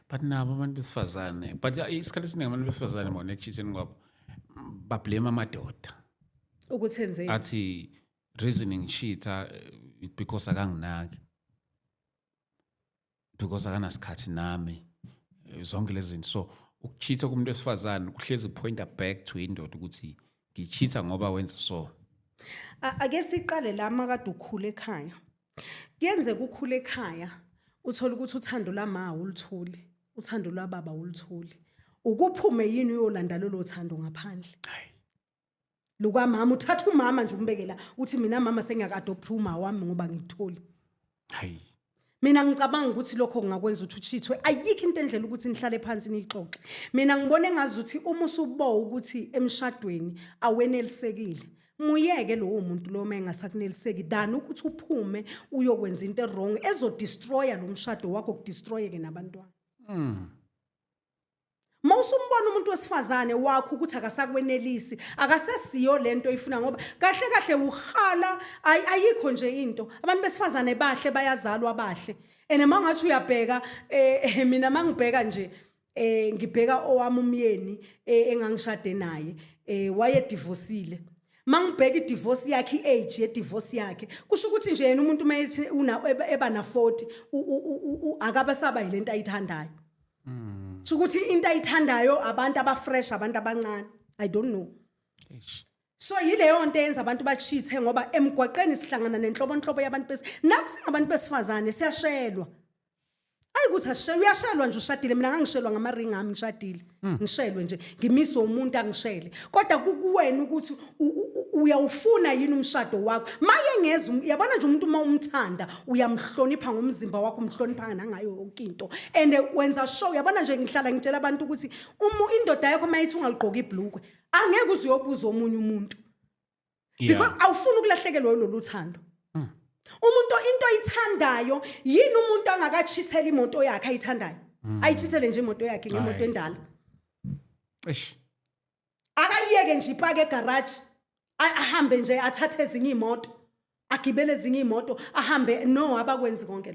But nabo abantu besifazane, but isikhathi esiningi abantu besifazane bona ekuchitheni kwabo bablame amadoda. Ukuthi enzeni? Athi reasoning cheater because akanginaki. Because akanasikhathi nami. Zonke lezi zinto. So ukucheatha kumuntu wesifazane kuhlezi pointer back to indoda ukuthi ngicheatha ngoba wenza so. Ake siqale la makade ukhule ekhaya. Kuyenzeka ukhule ekhaya uthola ukuthi uthando lama awulutholi, uthando lwababa awulutholi. Ukuphume yini uyolanda lolo thando ngaphandle? Hayi. Luka mama uthatha umama nje umbekela uthi mina mama sengiyaka-adopt uma wami ngoba ngikutholi. Hayi. Mina ngicabanga ukuthi lokho kungakwenza ukuthi uchithwe. Ayikho into endlela ukuthi nihlale phansi nixoxe. Mina ngibone ngazuthi uma usubo ukuthi emshadweni awenelisekile. Muyeke lo muntu lo mengasakuneliseki dani ukuthi uphume uyokwenza into wrong ezodestroya lo mshado wakho kudestroyeke nabantwana. Mawusumbona umuntu wesifazane wakho ukuthi akasakwenelisi, akasesiyo lento oyifuna ngoba kahle kahle uhala ayikho nje into. Abantu besifazane bahle bayazalwa bahle. Ene mangathi uyabheka mina mangibheka nje ngibheka owami umyeni engangishade naye waye divorceile. Mangibheka idivorce yakhe iage yedivorce yakhe kusho ukuthi nje yena umuntu mayethi eba na 40 akabasaba yilento ayithandayo. Ukuthi into ayithandayo abantu abafresh abantu abancane. I don't know. So yileyo nto yenza abantu bachithe ngoba emgwaqeni sihlangana nenhlobonhlobo yabantu nathi singabantu besifazane siyashelwa. Ayikuthi ashe uyashelwa nje ushadile mina ngangishelwa ngamaring ami ngishadile. Ngishelwe nje ngimiswa umuntu angishele. Kodwa kuwena ukuthi uyawufuna yini umshado wakho. Maye ngeza yabona nje umuntu uma umthanda uyamhlonipha ngomzimba wakho umhlonipha nangayo yonke into. And wenza show yabona nje ngihlala ngitshela abantu ukuthi indoda yakho mayithi ungaliqoka ibhlukwe angeke uzoyobuza omunye umuntu. Because awufuni ukulahlekelwa lolu thando. Umuntu into ayithandayo yini umuntu angakachithela imoto yakhe ayithandayo. Ayichithele nje imoto yakhe ngemoto endala. Akayiyeke nje ipake egarage ahambe nje athathe ezinye imoto agibele ezinye imoto ahambe no abakwenzi konke lo.